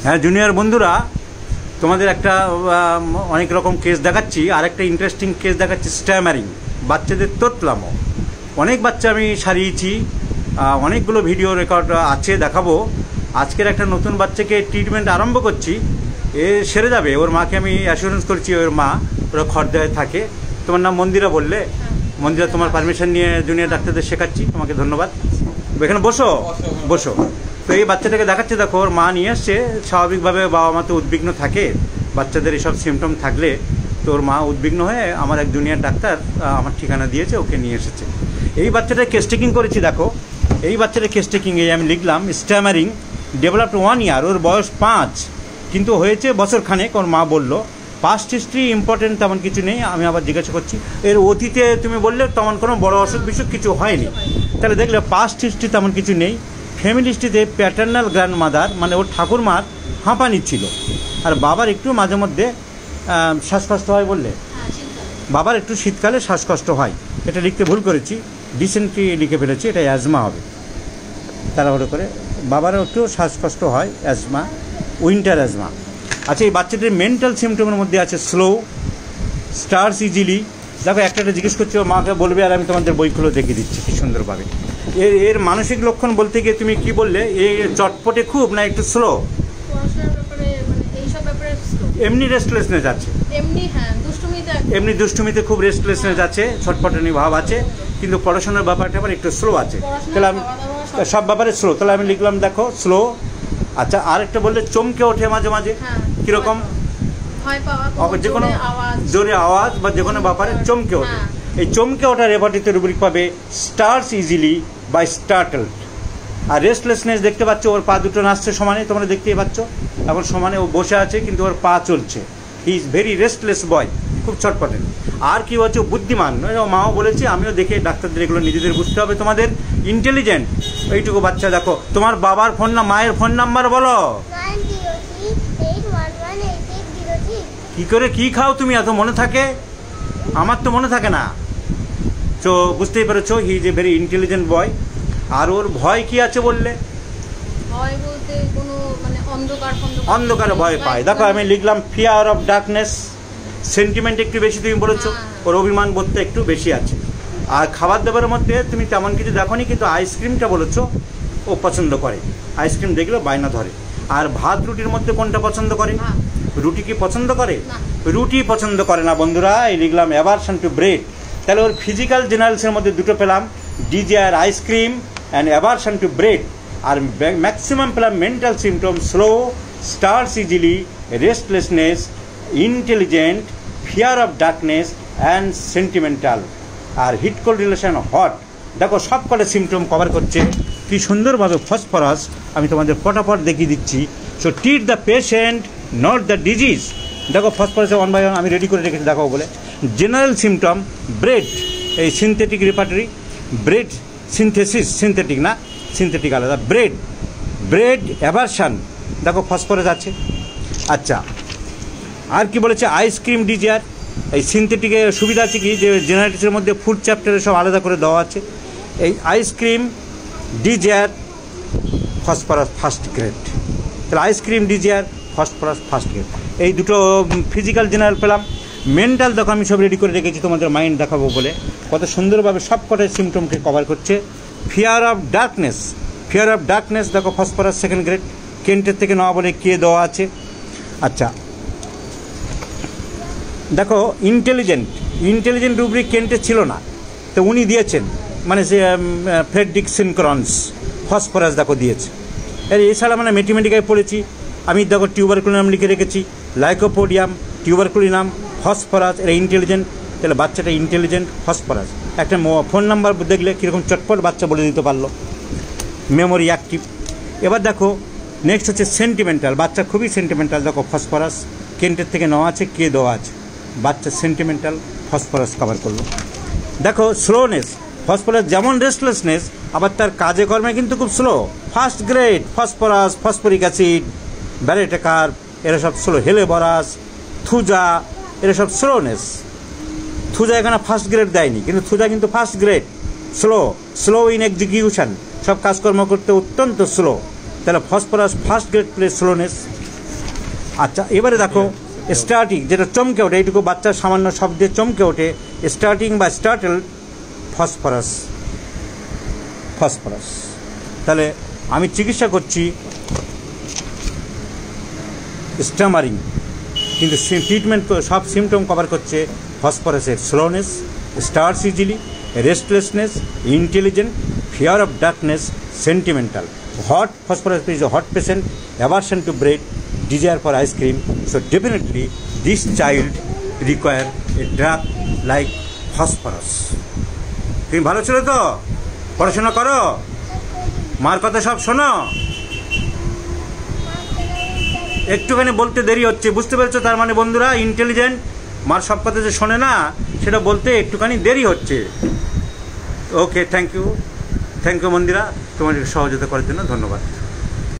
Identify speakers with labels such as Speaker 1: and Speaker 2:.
Speaker 1: হ্যাঁ জুনিয়র বন্ধুরা, তোমাদের একটা অনেক রকম কেস দেখাচ্ছি। আর একটা ইন্টারেস্টিং কেস দেখাচ্ছি, স্ট্যামারিং, বাচ্চাদের তোতলামো। অনেক বাচ্চা আমি সারিয়েছি, অনেকগুলো ভিডিও রেকর্ড আছে, দেখাবো। আজকের একটা নতুন বাচ্চাকে ট্রিটমেন্ট আরম্ভ করছি, এ সেরে যাবে। ওর মাকে আমি অ্যাসুরেন্স করছি, ওর মা ওরা খড়দায় থাকে। তোমার নাম মন্দিরা বললে? মন্দিরা, তোমার পারমিশন নিয়ে জুনিয়র ডাক্তারদের শেখাচ্ছি, তোমাকে ধন্যবাদ। এখানে বসো বসো। তো এই বাচ্চাটাকে দেখাচ্ছে, দেখো ওর মা নিয়ে আসছে। স্বাভাবিকভাবে বাবা মা তো উদ্বিগ্ন থাকে, বাচ্চাদের এসব সিমটম থাকলে। তো ওর মা উদ্বিগ্ন হয়ে আমার এক জুনিয়র ডাক্তার আমার ঠিকানা দিয়েছে, ওকে নিয়ে এসেছে। এই বাচ্চাটা কেস টেকিং করেছি, দেখো এই বাচ্চাটা কেস টেকিং এই আমি লিখলাম স্ট্যামারিং, ডেভেলপড 1 ইয়ার, ওর বয়স 5, কিন্তু হয়েছে বছরখানেক। ওর মা বললো পাস্ট হিস্ট্রি ইম্পর্টেন্ট তেমন কিছু নেই। আমি আবার জিজ্ঞাসা করছি, এর অতীতে তুমি বললে তেমন কোনো বড় অসুখ বিসুখ কিছু হয়নি, তাহলে দেখলে পাস্ট হিস্ট্রি তেমন কিছু নেই। ফ্যামিলি হিস্ট্রিতে প্যাটার্নাল গ্র্যান্ড মাদার মানে ওর ঠাকুরমার হাঁপানি ছিল, আর বাবার একটু মাঝে মধ্যে শ্বাসকষ্ট হয়। বললে বাবার একটু শীতকালে শ্বাসকষ্ট হয়, এটা লিখতে ভুল করেছি, ডিসেন্ট্রি লিখে ফেলেছি, এটা অ্যাজমা হবে তাড়াহুড়ো করে। বাবারও একটু শ্বাসকষ্ট হয়, অ্যাজমা, উইন্টার অ্যাজমা। আচ্ছা, এই বাচ্চাটির মেন্টাল সিমটমের মধ্যে আছে স্লো, স্টার্স ইজিলি। দেখো একটা জিজ্ঞেস করছি, ও মাকে বলবে, আর আমি তোমাদের বইগুলো দেখিয়ে দিচ্ছি কি সুন্দরভাবে। এর মানসিক লক্ষণ বলতে গিয়ে তুমি কি বললে, এই চটপটে খুব না একটু স্লো? এমনি রেস্টলেসনেস আছে, এমনি দুষ্টুমিতে খুব রেস্টলেসনেস আছে, ছটপটানি ভাব আছে, কিন্তু পড়াশোনার ব্যাপারটা আবার একটু স্লো আছে। তাহলে আমি সব ব্যাপারে স্লো, তাহলে আমি লিখলাম দেখো স্লো। আচ্ছা, আর একটা বললে চমকে ওঠে মাঝে মাঝে, কিরকম? যে কোনো জোরে আওয়াজ বা যে কোনো ব্যাপারে চমকে ওঠে। এই চমকে ওঠার রেপার্টিতে রুব্রিক পাবে স্টার্স ইজিলি বা স্টার্টলড। আর রেস্টলেসনেস দেখতে পাচ্ছ, ওর পা দুটো নাচছে সমানে, তোমরা দেখতেই পাচ্ছ এখন সমানে ও বসে আছে, কিন্তু ওর পা চলছে। হি ইজ ভেরি রেস্টলেস বয়, খুব ছটপটে। আর কি হচ্ছে, বুদ্ধিমান। মাও বলেছে, আমিও দেখে ডাক্তারদের এগুলো নিজেদের বুঝতে হবে, তোমাদের ইন্টেলিজেন্ট। এইটুকু বাচ্চা দেখো, তোমার বাবার ফোন না মায়ের ফোন নাম্বার বলো। কি করে কি খাও তুমি, এত মনে থাকে? আমার তো মনে থাকে না। তো বুঝতেই পেরেছো, he is a very intelligent boy. আর ওর ভয় কি আছে বললে? অন্ধকারে ভয় পায়। দেখো আমি লিখলাম ফিয়ার অফ ডার্কনেস, সেন্টিমেন্ট একটু বেশি তুমি বলেছো, ওর অভিমান বোধটা একটু বেশি আছে। আর খাবার দাবারের মধ্যে তুমি তেমন কিছু দেখোনি, কিন্তু আইসক্রিমটা বলেছো ও পছন্দ করে, আইসক্রিম দেখলে বায়না ধরে। আর ভাত রুটির মধ্যে কোনটা পছন্দ করে? রুটি কি পছন্দ করে? রুটি পছন্দ করে না বন্ধুরা। এই লিখলাম অ্যাভারশন টু ব্রেড। তাহলে ওর ফিজিক্যাল জেনারেলসের মধ্যে দুটো পেলাম, desire ice cream and aversion to bread. আর ম্যাক্সিমাম পেলাম mental symptom slow, starts easily, restlessness, intelligent, fear of darkness and sentimental. আর হিট কোল্ড রিলেশন হট। দেখো সব কটা সিমটম কভার করছে কি সুন্দরভাবে ফসফরাস। আমি তোমাদের ফটাফট দেখিয়ে দিচ্ছি। So treat the patient, not the disease. দেখো ফসফরাসে 1 by 1 আমি রেডি করে রেখেছি, দেখো বলে। জেনারেল সিমটম ব্রেড, এই synthetic repertory, bread synthesis, synthetic না, সিনথেটিক আলাদা। ব্রেড, ব্রেড অ্যাভারশন, দেখো ফসফরাস আছে। আচ্ছা, আর কি বলেছে? Ice cream desire. এই সিনথেটিকের সুবিধা আছে কি, যে জেনারেটিক্সের মধ্যে ফুড চ্যাপ্টারে সব আলাদা করে দেওয়া আছে। এই ice cream desire phosphorus first grade. তাহলে ice cream desire phosphorus first grade, এই দুটো ফিজিক্যাল জেনারেল পেলাম। মেন্টাল দেখো আমি সব রেডি করে রেখেছি, তোমাদের মাইন্ড দেখাবো বলে। কত সুন্দরভাবে সব কটাই সিমটমকে কভার করছে। Fear of darkness, fear of darkness দেখো ফসফরাস সেকেন্ড গ্রেড, কেন্টের থেকে নেওয়া বলে কে দেওয়া আছে। আচ্ছা দেখো ইন্টেলিজেন্ট, ইন্টেলিজেন্ট রুব্রিক কেন্টের ছিল না, তো উনি দিয়েছেন, মানে সে ফ্রেডরিক সিনক্রন্স, ফসফরাস দেখো দিয়েছে। এছাড়া মানে ম্যাথমেটিকায় পড়েছি আমি, দেখো টিউবারকুলিনাম লিখে রেখেছি, লাইকোপোডিয়াম, টিউবারকুলিনাম, ফসফরাস, এরা ইন্টেলিজেন্ট। তাহলে বাচ্চাটা ইন্টেলিজেন্ট, ফসফরাস। একটা ফোন নাম্বার দেখলে কীরকম চটপট বাচ্চা বলে দিতে পারলো, মেমোরি অ্যাক্টিভ। এবার দেখো নেক্সট হচ্ছে সেন্টিমেন্টাল, বাচ্চা খুবই সেন্টিমেন্টাল। দেখো ফসফরাস কেন্টের থেকে নেওয়া আছে, কে দেওয়া আছে, বাচ্চা সেন্টিমেন্টাল, ফসফরাস কভার করলো। দেখো স্লোনেস, ফসফরাস যেমন রেস্টলেসনেস, আবার তার কাজে কর্মে কিন্তু খুব slow. First grade phosphorus, phosphoric acid, baryta carb, এরা সব স্লো। হেলেবরাস, থুজা, এরা সব স্লোনেস। থুজা এখানে ফার্স্ট গ্রেড দেয়নি, কিন্তু থুজা কিন্তু first grade. Slow, slow in execution, সব কাজকর্ম করতে অত্যন্ত স্লো। তাহলে phosphorus first grade play slowness. আচ্ছা এবারে দেখো স্টার্টিং, যেটা চমকে ওঠে, এইটুকু বাচ্চার সামান্য শব্দে চমকে ওঠে, স্টার্টিং বা স্টার্টেল ফসফরাস। ফসফরাস। তাহলে আমি চিকিৎসা করছি স্টামারিং, কিন্তু ট্রিটমেন্ট সব সিমটম কভার করছে ফসফরাসের slowness, starts easily, restlessness, intelligent, fear of darkness, sentimental, hot. Phosphorus is a hot patient, aversion to bread, desire for ice cream. So definitely this child require a drug like phosphorus. তুমি ভালো ছিল তো? পড়াশোনা করো, মার কথা সব শোনো। একটুখানি বলতে দেরি হচ্ছে, বুঝতে পেরেছো? তার মানে বন্ধুরা, ইন্টেলিজেন্ট, মার সব কথা যে শোনে না সেটা বলতে একটুখানি দেরি হচ্ছে। ওকে, থ্যাংক ইউ মন্দিরা, তোমার সহযোগিতা করার জন্য ধন্যবাদ।